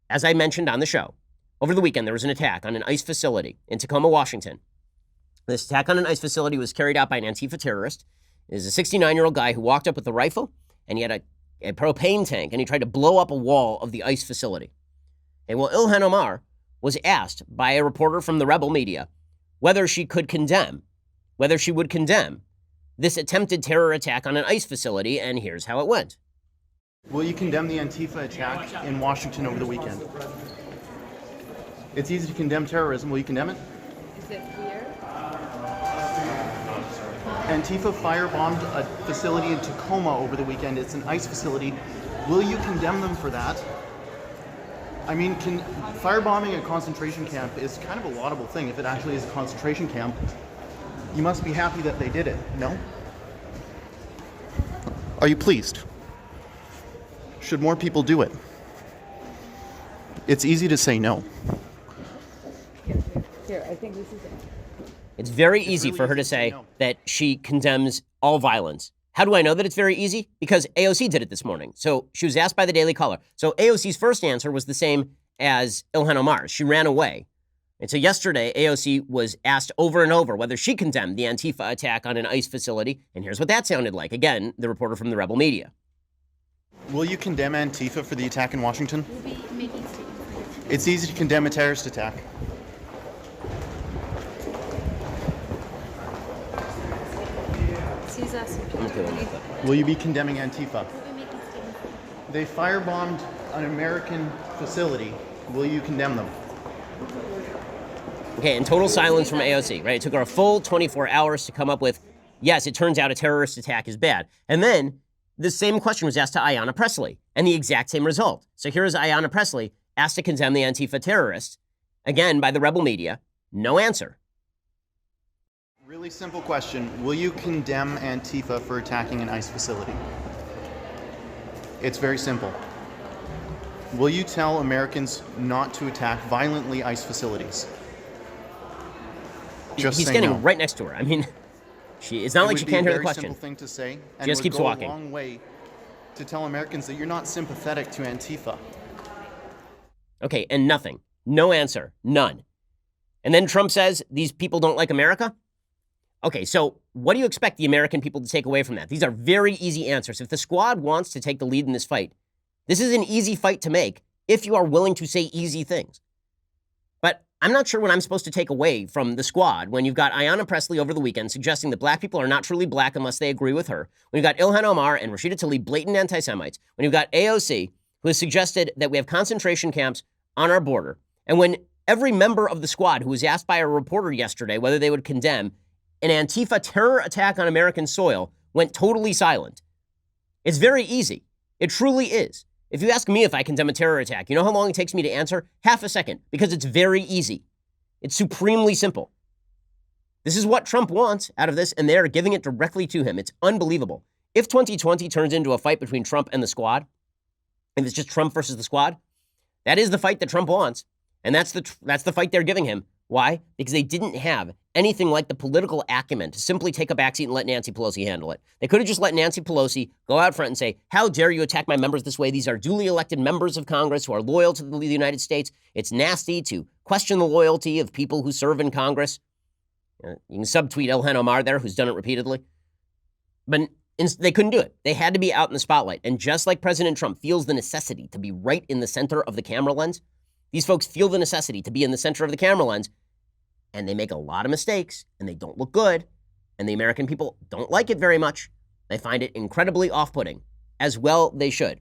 as I mentioned on the show, over the weekend there was an attack on an ICE facility in Tacoma, Washington. This attack on an ICE facility was carried out by an Antifa terrorist. It is a 69-year-old guy who walked up with a rifle, and he had a propane tank, and he tried to blow up a wall of the ICE facility. And well, Ilhan Omar was asked by a reporter from the rebel media whether she would condemn this attempted terror attack on an ICE facility, and here's how it went. Will you condemn the Antifa attack in Washington over the weekend? It's easy to condemn terrorism. Will you condemn it? Is it clear? Antifa firebombed a facility in Tacoma over the weekend. It's an ICE facility. Will you condemn them for that? I mean, firebombing a concentration camp is kind of a laudable thing. If it actually is a concentration camp, you must be happy that they did it, no? Are you pleased? Should more people do it? It's easy to say no. Here, I think this is it. It's very easy for her to say that she condemns all violence. How do I know that it's very easy? Because AOC did it this morning. So she was asked by the Daily Caller. So AOC's first answer was the same as Ilhan Omar's. She ran away. And so yesterday, AOC was asked over and over whether she condemned the Antifa attack on an ICE facility. And here's what that sounded like. Again, the reporter from the rebel media. Will you condemn Antifa for the attack in Washington? We'll be making statements. It's easy to condemn a terrorist attack. Excuse us. Will you be condemning Antifa? We'll be making statements. They firebombed an American facility. Will you condemn them? Okay, and total silence from AOC, right? It took her a full 24 hours to come up with, yes, it turns out a terrorist attack is bad. And then the same question was asked to Ayanna Pressley, and the exact same result. So here is Ayanna Pressley asked to condemn the Antifa terrorists, again by the rebel media, no answer. Really simple question. Will you condemn Antifa for attacking an ICE facility? It's very simple. Will you tell Americans not to attack violently ICE facilities? He's standing right next to her. I mean, it's not like she can't hear the question. It would be a very simple thing to say, and she just keeps walking. It would go a long way to tell Americans that you're not sympathetic to Antifa. Okay, and nothing. No answer. None. And then Trump says these people don't like America? Okay, so what do you expect the American people to take away from that? These are very easy answers. If the squad wants to take the lead in this fight, this is an easy fight to make if you are willing to say easy things. But I'm not sure what I'm supposed to take away from the squad when you've got Ayanna Pressley over the weekend suggesting that black people are not truly black unless they agree with her. When you've got Ilhan Omar and Rashida Tlaib, blatant anti-Semites. When you've got AOC, who has suggested that we have concentration camps on our border. And when every member of the squad who was asked by a reporter yesterday whether they would condemn an Antifa terror attack on American soil went totally silent. It's very easy. It truly is. If you ask me if I condemn a terror attack, you know how long it takes me to answer? Half a second, because it's very easy. It's supremely simple. This is what Trump wants out of this, and they're giving it directly to him. It's unbelievable. If 2020 turns into a fight between Trump and the squad, if it's just Trump versus the squad, that is the fight that Trump wants, and that's the fight they're giving him. Why? Because they didn't have anything like the political acumen to simply take a backseat and let Nancy Pelosi handle it. They could have just let Nancy Pelosi go out front and say, how dare you attack my members this way? These are duly elected members of Congress who are loyal to the United States. It's nasty to question the loyalty of people who serve in Congress. You can subtweet Ilhan Omar there, who's done it repeatedly. But they couldn't do it. They had to be out in the spotlight. And just like President Trump feels the necessity to be right in the center of the camera lens, these folks feel the necessity to be in the center of the camera lens, and they make a lot of mistakes, and they don't look good, and the American people don't like it very much. They find it incredibly off-putting, as well they should.